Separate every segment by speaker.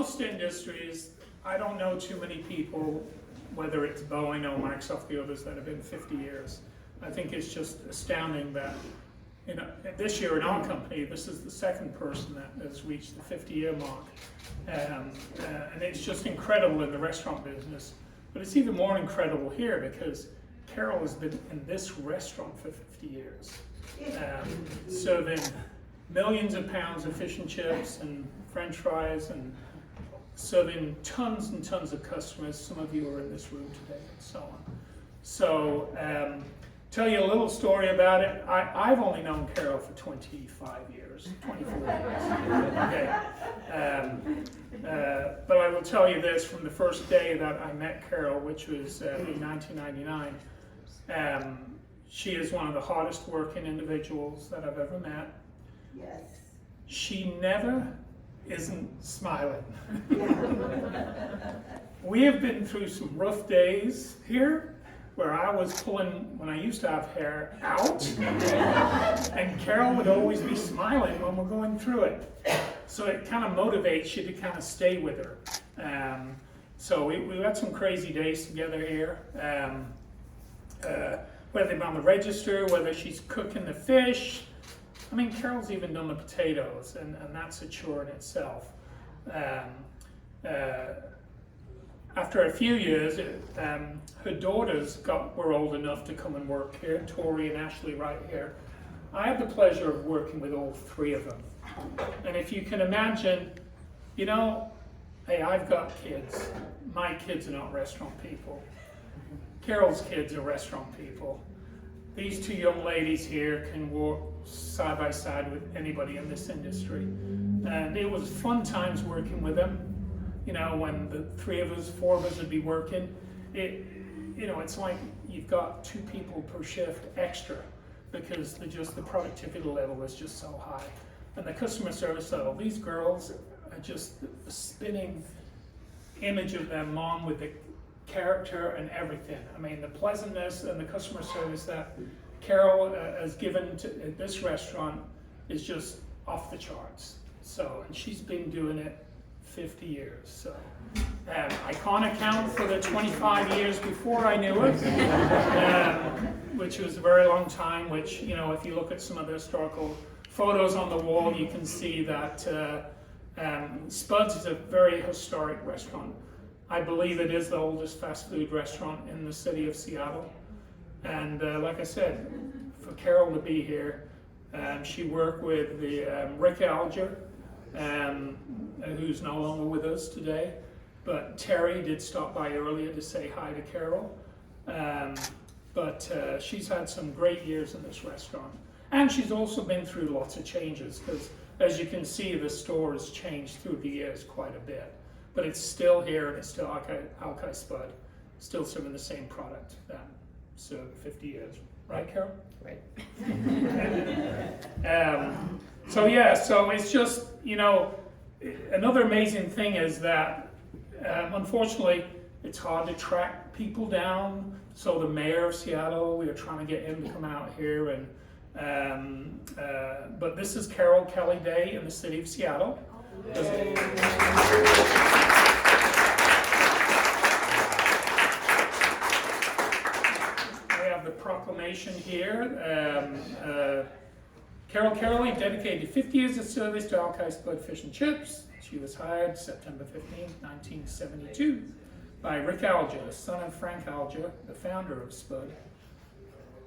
Speaker 1: most industries, I don't know too many people, whether it's Boeing or Microsoft, the others that have been 50 years. I think it's just astounding that, you know, this year in our company, this is the second person that has reached the 50-year mark. And it's just incredible in the restaurant business. But it's even more incredible here because Carol has been in this restaurant for 50 years, serving millions of pounds of fish and chips and French fries and serving tons and tons of customers. Some of you are in this room today and so on. So, tell you a little story about it. I've only known Carol for 25 years, 24 years. Okay. But I will tell you this, from the first day that I met Carol, which was in 1999, she is one of the hardest working individuals that I've ever met.
Speaker 2: Yes.
Speaker 1: She never isn't smiling. We have been through some rough days here where I was pulling, when I used to have hair, out, and Carol would always be smiling when we're going through it. So it kind of motivates you to kind of stay with her. So we had some crazy days together here. Whether they're on the register, whether she's cooking the fish. I mean, Carol's even done the potatoes, and that's a chore in itself. After a few years, her daughters were old enough to come and work here, Tori and Ashley right here. I had the pleasure of working with all three of them. And if you can imagine, you know, hey, I've got kids. My kids are not restaurant people. Carol's kids are restaurant people. These two young ladies here can work side by side with anybody in this industry. And it was fun times working with them. You know, when the three of us, four of us would be working, you know, it's like you've got 2 people per shift extra because the productivity level is just so high. And the customer service level, these girls are just a spinning image of their mom with the character and everything. I mean, the pleasantness and the customer service that Carol has given to this restaurant is just off the charts. So, and she's been doing it 50 years. So, I can't account for the 25 years before I knew it, which was a very long time, which, you know, if you look at some of the historical photos on the wall, you can see that Spud's is a very historic restaurant. I believe it is the oldest fast food restaurant in the city of Seattle. And like I said, for Carol to be here, she worked with Rick Alger, who's no longer with us today. But Terry did stop by earlier to say hi to Carol. But she's had some great years in this restaurant. And she's also been through lots of changes, because as you can see, the store has changed through the years quite a bit. But it's still here, and it's still Alki Spud, still serving the same product that served 50 years. Right, Carol?
Speaker 3: Right.
Speaker 1: So yeah, so it's just, you know, another amazing thing is that, unfortunately, it's hard to track people down. So the mayor of Seattle, we are trying to get him to come out here, and but this is Carol Kelly Day in the city of Seattle. We have the proclamation here. Carol Kelly dedicated 50 years of service to Alki Spud Fish and Chips. She was hired September 15, 1972 by Rick Alger, son of Frank Alger, the founder of Spud.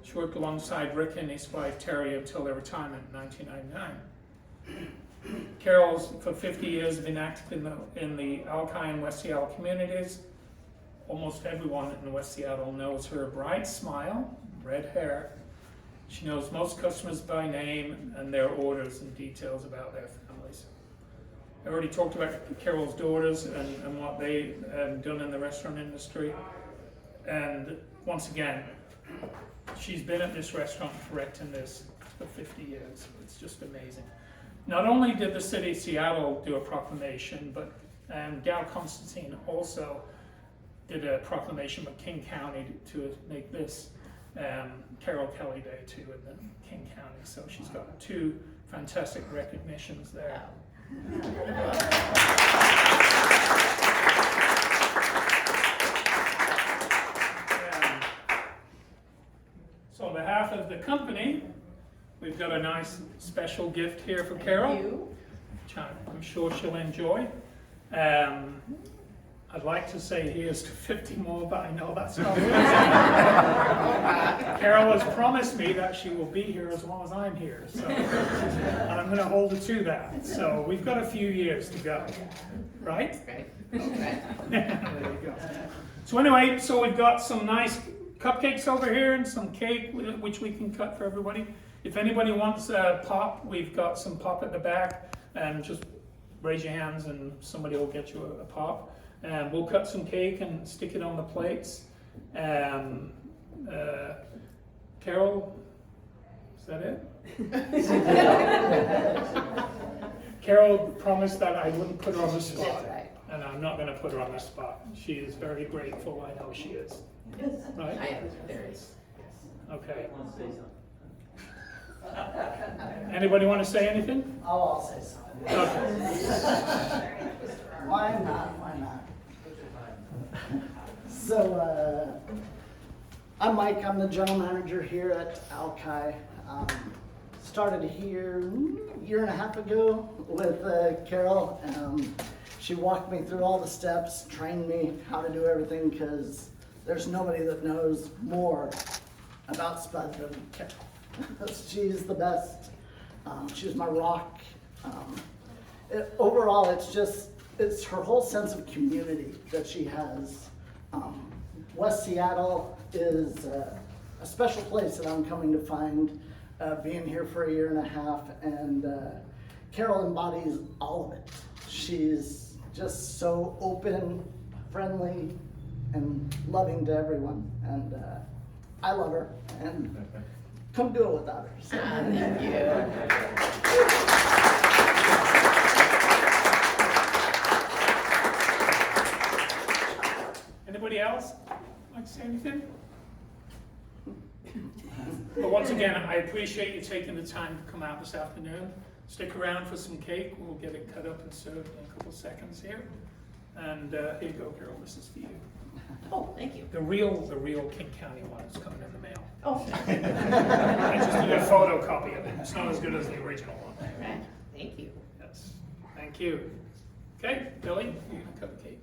Speaker 1: She worked alongside Rick and his wife Terry until their retirement in 1999. Carol's for 50 years been active in the Alki and West Seattle communities. Almost everyone in West Seattle knows her bright smile, red hair. She knows most customers by name and their orders and details about their families. I already talked about Carol's daughters and what they have done in the restaurant industry. And once again, she's been at this restaurant correcting this for 50 years. It's just amazing. Not only did the city of Seattle do a proclamation, but Gal Constantine also did a proclamation with King County to make this Carol Kelly Day too in the King County. So she's got 2 fantastic recognitions there. So on behalf of the company, we've got a nice special gift here for Carol, which I'm sure she'll enjoy. I'd like to say here's to 50 more, but I know that's not possible. Carol has promised me that she will be here as long as I'm here, so and I'm going to hold her to that. So we've got a few years to go, right?
Speaker 2: Right.
Speaker 1: Okay. There you go. So anyway, so we've got some nice cupcakes over here and some cake which we can cut for everybody. If anybody wants pop, we've got some pop at the back, and just raise your hands and somebody will get you a pop. And we'll cut some cake and stick it on the plates. Carol, is that it? Carol promised that I wouldn't put her on the spot.
Speaker 2: That's right.
Speaker 1: And I'm not going to put her on the spot. She is very grateful, I know she is. Right?
Speaker 2: I am, there is.
Speaker 1: Okay. Anybody want to say anything?
Speaker 3: Oh, I'll say something.
Speaker 1: Okay.
Speaker 3: Why not? Why not? So, I'm Mike. I'm the general manager here at Alki. Started here a year and a half ago with Carol. She walked me through all the steps, trained me how to do everything, because there's nobody that knows more about Spud than Carol. She's the best. She's my rock. Overall, it's her whole sense of community that she has. West Seattle is a special place that I'm coming to find, being here for a year and a half, and Carol embodies all of it. She's just so open, friendly, and loving to everyone, and I love her, and couldn't do it without her. So.
Speaker 2: Thank you.
Speaker 1: Anybody else like to say anything? But once again, I appreciate you taking the time to come out this afternoon. Stick around for some cake. We'll get it cut up and served in a couple of seconds here. And here you go, Carol. This is for you.
Speaker 2: Oh, thank you.
Speaker 1: The real King County one is coming in the mail.
Speaker 2: Oh.
Speaker 1: I just did a photocopy of it. It's not as good as the original one.
Speaker 2: All right, thank you.
Speaker 1: Yes. Thank you. Okay, Billy, you're gonna cut the cake.